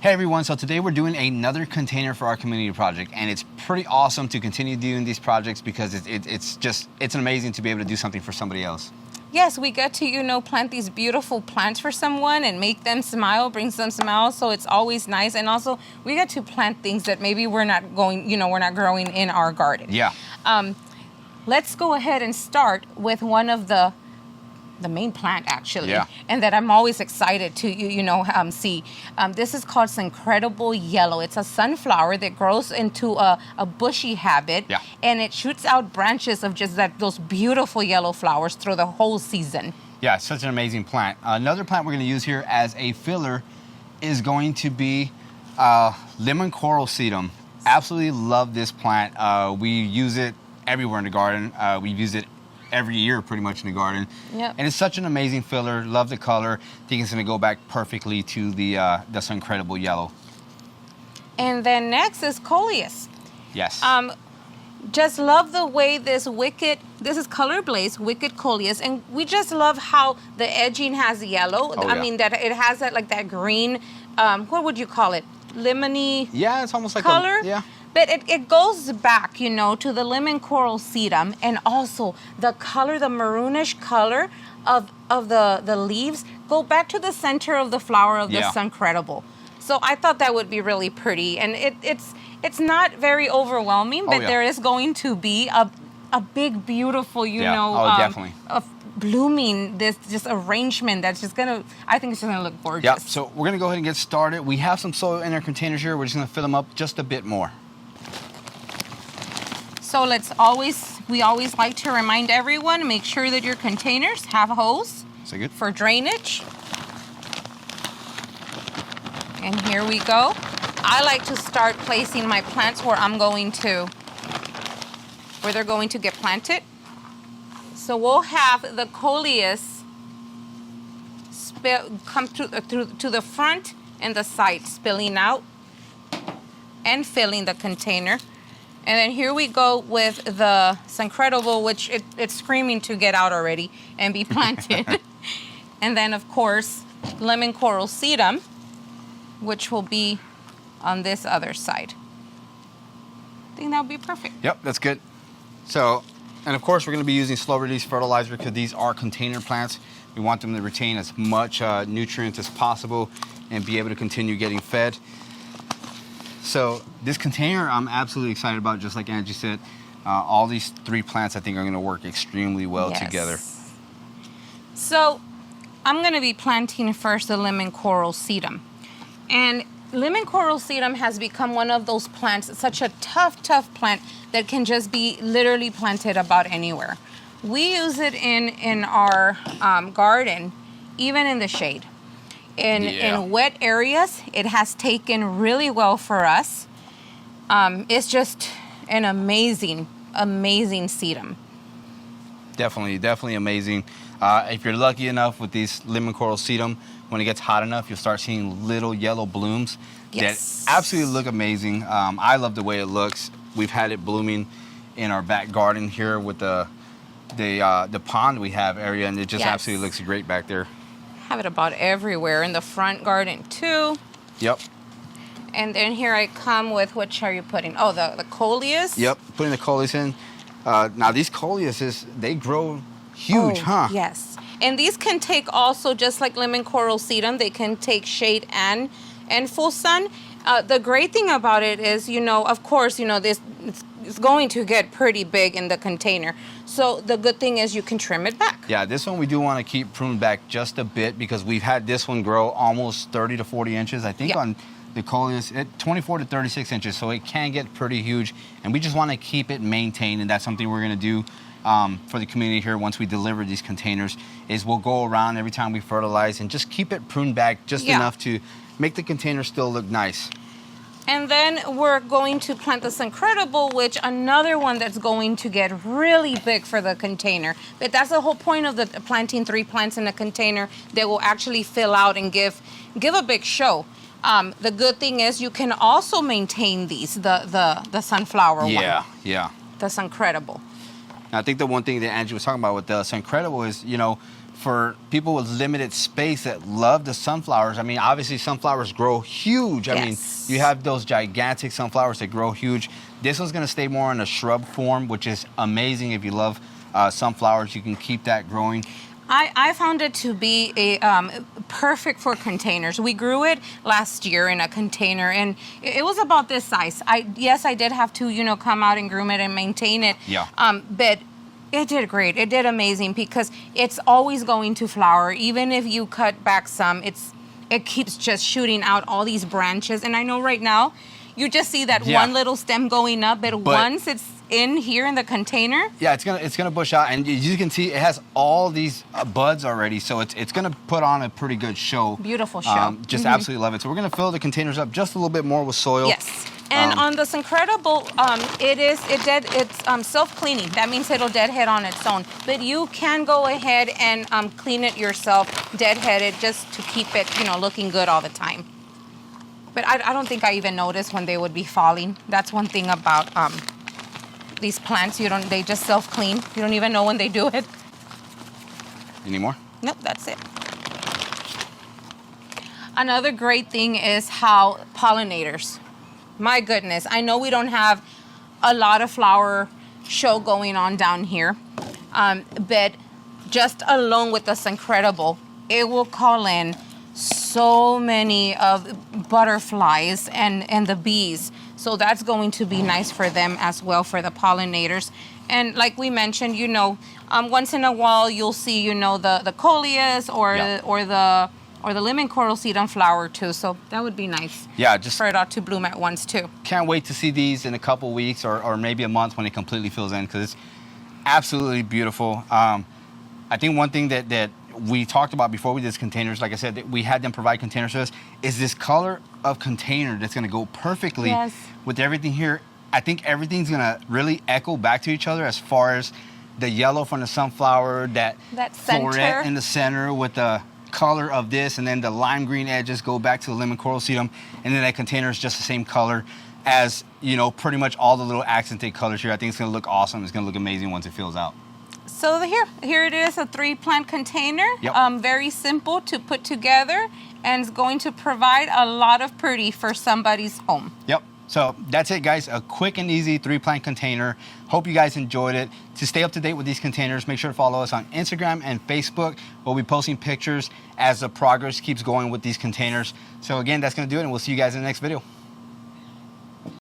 Hey everyone, so today we're doing another container for our community project, and it's pretty awesome to continue doing these projects because it's amazing to be able to do something for somebody else. Yes, we get to, plant these beautiful plants for someone and make them smile, brings them smiles, so it's always nice. And also, we get to plant things that maybe we're not growing in our garden. Yeah. Let's go ahead and start with one of the main plant, actually, yeah. And that I'm always excited to see. This is called Suncredible Yellow. It's a sunflower that grows into a bushy habit, yeah. And it shoots out branches of just those beautiful yellow flowers through the whole season. Yeah, it's such an amazing plant. Another plant we're going to use here as a filler is going to be lemon coral sedum. Absolutely love this plant. We use it everywhere in the garden. We use it every year pretty much in the garden. Yep. And it's such an amazing filler. Love the color. I think it's going to go back perfectly to the Suncredible Yellow. And then next is Coleus. Yes. Just love the way this is Color Blaze Wicked Coleus, and we just love how the edging has yellow. Oh, I mean that it has that green, what would you call it? Lemony. Yeah, it's almost like color. Yeah. But it goes back, to the lemon coral sedum, and also the color, the maroonish color of the leaves go back to the center of the flower of the Suncredible. So I thought that would be really pretty, and it's not very overwhelming, but there is going to be a big, beautiful, definitely. Blooming this arrangement that's I think it's just gonna look gorgeous. Yep. So we're gonna go ahead and get started. We have some soil in our containers here. We're just gonna fill them up just a bit more. So we always like to remind everyone, make sure that your containers have a hose for drainage. And here we go. I like to start placing my plants where they're going to get planted. So we'll have the Coleus come to the front and the side, spilling out and filling the container. And then here we go with the Suncredible, which it's screaming to get out already and be planted. And then, of course, lemon coral sedum, which will be on this other side. I think that would be perfect. Yep, that's good. So, and of course, we're going to be using slow-release fertilizer because these are container plants. We want them to retain as much nutrients as possible and be able to continue getting fed. So this container I'm absolutely excited about, just like Angie said. All these three plants I think are going to work extremely well together. So I'm going to be planting first the lemon coral sedum. And lemon coral sedum has become one of those plants, such a tough plant that can just be literally planted about anywhere. We use it in our garden, even in the shade. In wet areas, it has taken really well for us. It's just an amazing sedum. Definitely amazing. If you're lucky enough with these lemon coral sedum, when it gets hot enough, you'll start seeing little yellow blooms that absolutely look amazing. I love the way it looks. We've had it blooming in our back garden here with the pond we have area, and it just absolutely looks great back there. Have it about everywhere in the front garden too. Yep. And then here I come with, which are you putting? Oh, the Coleus. Yep, putting the Coleus in. Now these Coleuses, they grow huge, huh? Yes. And these can take also, just like lemon coral sedum, they can take shade and full sun. The great thing about it is, of course, this it's going to get pretty big in the container. So the good thing is you can trim it back. Yeah, this one we do want to keep pruned back just a bit because we've had this one grow almost 30 to 40 inches. I think on the Coleus, 24 to 36 inches, so it can get pretty huge. And we just want to keep it maintained, and that's something we're going to do for the community here once we deliver these containers, is we'll go around every time we fertilize and just keep it pruned back just enough to make the container still look nice. And then we're going to plant the Suncredible, which another one that's going to get really big for the container. But that's the whole point of the planting 3 plants in a container that will actually fill out and give a big show. The good thing is you can also maintain these, the sunflower one. Yeah. The Suncredible. I think the one thing that Angie was talking about with the Suncredible is, for people with limited space that love the sunflowers. I mean, obviously sunflowers grow huge. I mean, you have those gigantic sunflowers that grow huge. This one's gonna stay more in a shrub form, which is amazing. If you love sunflowers, you can keep that growing. I found it to be a perfect for containers. We grew it last year in a container, and it was about this size. Yes, I did have to, come out and groom it and maintain it. Yeah. But it did great. It did amazing because it's always going to flower. Even if you cut back some, it keeps just shooting out all these branches. And I know right now, you just see that one little stem going up, but once it's in here in the container, it's gonna bush out, and you can see it has all these buds already, so it's gonna put on a pretty good show. Beautiful show. Just absolutely love it. So we're gonna fill the containers up just a little bit more with soil. Yes. And on the Suncredible, it's self-cleaning. That means it'll deadhead on its own. But you can go ahead and clean it yourself, deadhead it, just to keep it, looking good all the time. But I don't think I even noticed when they would be falling. That's one thing about these plants. They just self-clean. You don't even know when they do it. Any more? Nope, that's it. Another great thing is how pollinators. My goodness, I know we don't have a lot of flower show going on down here, but just alone with the Suncredible, it will call in so many of butterflies and the bees. So that's going to be nice for them as well, for the pollinators. And like we mentioned, once in a while you'll see, the Coleus or the lemon coral sedum flower too. So that would be nice. Yeah, just for it all to bloom at once too. Can't wait to see these in a couple weeks or maybe a month when it completely fills in, because it's absolutely beautiful. I think one thing that we talked about before we did containers, like I said, that we had them provide containers to us, is this color of container that's gonna go perfectly with everything here. I think everything's gonna really echo back to each other, as far as the yellow from the sunflower, that floret in the center with the color of this, and then the lime green edges go back to the lemon coral sedum, and then that container is just the same color as, pretty much all the little accented colors here. I think it's gonna look awesome. It's gonna look amazing once it fills out. So here it is, a 3-plant container. Yep. Very simple to put together, and it's going to provide a lot of pretty for somebody's home. Yep. So that's it, guys. A quick and easy 3-plant container. Hope you guys enjoyed it. To stay up to date with these containers, make sure to follow us on Instagram and Facebook. We'll be posting pictures as the progress keeps going with these containers. So again, that's going to do it, and we'll see you guys in the next video.